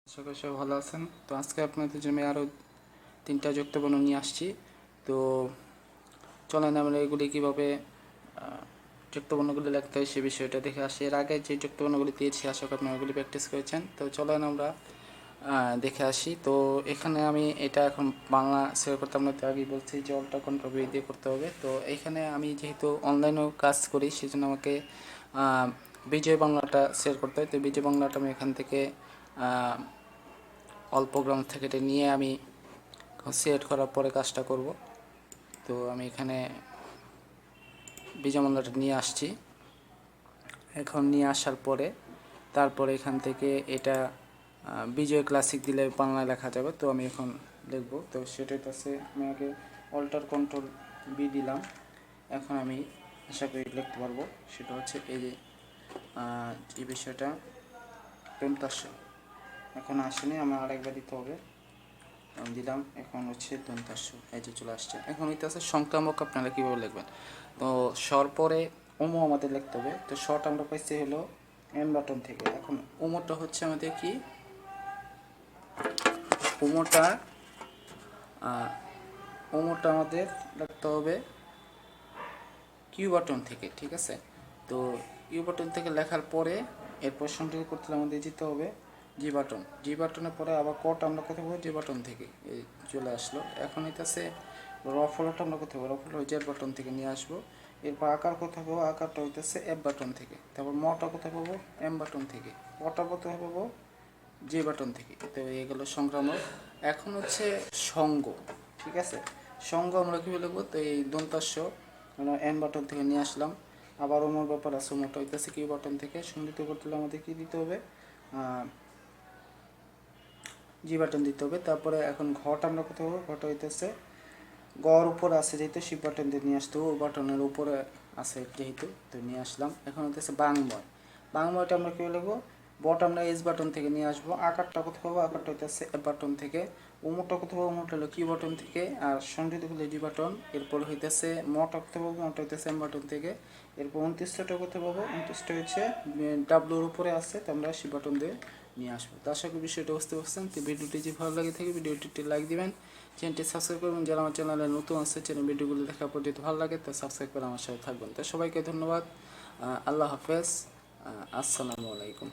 আশা করি সবাই ভালো আছেন। তো আজকে আপনাদের জন্য আরও 3টা যুক্তবর্ণ নিয়ে আসছি। তো চলেন আমরা এগুলি কীভাবে যুক্তবর্ণগুলি লিখতে হয় সে বিষয়টা দেখে আসি। এর আগে যে যুক্তবর্ণগুলি দিয়েছি আশা করি আপনারা ওগুলি প্র্যাকটিস করেছেন। তো চলেন আমরা দেখে আসি। তো এখানে আমি এটা এখন বাংলা শেয়ার করতে আপনাদের আগেই বলছি যে অল্টা কন্ট্রোল ভি দিয়ে করতে হবে। তো এখানে আমি যেহেতু অনলাইনেও কাজ করি সেজন্য আমাকে বিজয় বাংলাটা শেয়ার করতে হয়। তো বিজয় বাংলাটা আমি এখান থেকে অল্প গ্রাম থেকে এটা নিয়ে আমি সেট করার পরে কাজটা করব। তো আমি এখানে বিজয় বাংলাটা নিয়ে আসছি। এখন নিয়ে আসার পরে তারপরে এখান থেকে এটা বিজয় ক্লাসিক দিলে বাংলায় লেখা যাবে। তো আমি এখন লিখব। তো সেটাই আছে, আমি আগে অল্টার কন্ট্রোল বি দিলাম। এখন আমি আশা করি লিখতে পারবো। সেটা হচ্ছে এই যে বিষয়টা দন্তাস্য এখন আসেনি, আমার আরেকবার দিতে হবে। দিলাম, এখন হচ্ছে দন্তাস্য এই যে চলে আসছে। এখন এটা আছে সংক্রামক, আপনারা কীভাবে লিখবেন। তো স্বর পরে ওমো আমাদের লিখতে হবে। তো শর্ট আমরা পাইছি হলো এন বাটন থেকে। এখন ওমোটা হচ্ছে আমাদের কি, ওমোটা আমাদের লিখতে হবে কিউ বাটন থেকে, ঠিক আছে। তো কিউ বাটন থেকে লেখার পরে এরপর সংযোগ করতে আমাদের যেতে হবে জি বাটন। জি বাটনের পরে আবার কট আমরা কোথায় পাবো, জি বাটন থেকে এই চলে আসলো। এখন এটা আছে রফলটা আমরা কোথায় পাবো, রফল জেড বাটন থেকে নিয়ে আসবো। এরপর আকার কোথায় পাবো, আকারটা হইতেছে এফ বাটন থেকে। তারপর মটা কোথায় পাবো, এম বাটন থেকে। পটা কোথায় পাবো, জে বাটন থেকে। তো এগুলো সংক্রামক। এখন হচ্ছে সঙ্গ, ঠিক আছে। সঙ্গ আমরা কীভাবে লিখবো, তো এই দন্তাস্য আমরা এন বাটন থেকে নিয়ে আসলাম। আবার ওমোর ব্যাপার আছে, ওমোটা হইতেছে কিউ বাটন থেকে। সংযুক্ত করতে হলে আমাদের কী দিতে হবে, জি বাটন দিতে হবে। তারপরে এখন ঘট আমরা কোথায় পাবো, ঘট হইতেছে গড় উপরে আছে যেহেতু শিপ বাটন দিয়ে নিয়ে আসতে হবে, ও বাটনের উপরে আছে যেহেতু, তো নিয়ে আসলাম। এখন হইতেছে বাংময়। বাংময়টা আমরা কীভাবে লিখবো, বট আমরা এস বাটন থেকে নিয়ে আসবো। আকারটা কোথায় পাবো, আকারটা হইতেছে এফ বাটন থেকে। উমোটা কোথায় পাবো, উমোটা হলো কিউ বাটন থেকে। আর সংযুক্ত করলে জি বাটন। এরপর হইতেছে মটা কোথায় পাবো, মটা হইতেছে এম বাটন থেকে। এরপর 29টা কোথায় পাবো, 29টা হচ্ছে ডাব্লুর উপরে আছে, তো আমরা শিপ বাটন দিয়ে নিয়ে আসবো। তো আশা করি বিষয়টা বুঝতে পারছেন। তো ভিডিওটি যে ভালো লাগে থাকে ভিডিওটি লাইক দিবেন, চ্যানেলটি সাবস্ক্রাইব করবেন। যারা আমার চ্যানেলে নতুন আছে, চ্যানেল ভিডিওগুলো দেখার পর যদি ভালো লাগে তো সাবস্ক্রাইব করে আমার সাথে থাকবেন। তো সবাইকে ধন্যবাদ। আল্লাহ হাফেজ। আসসালামু আলাইকুম।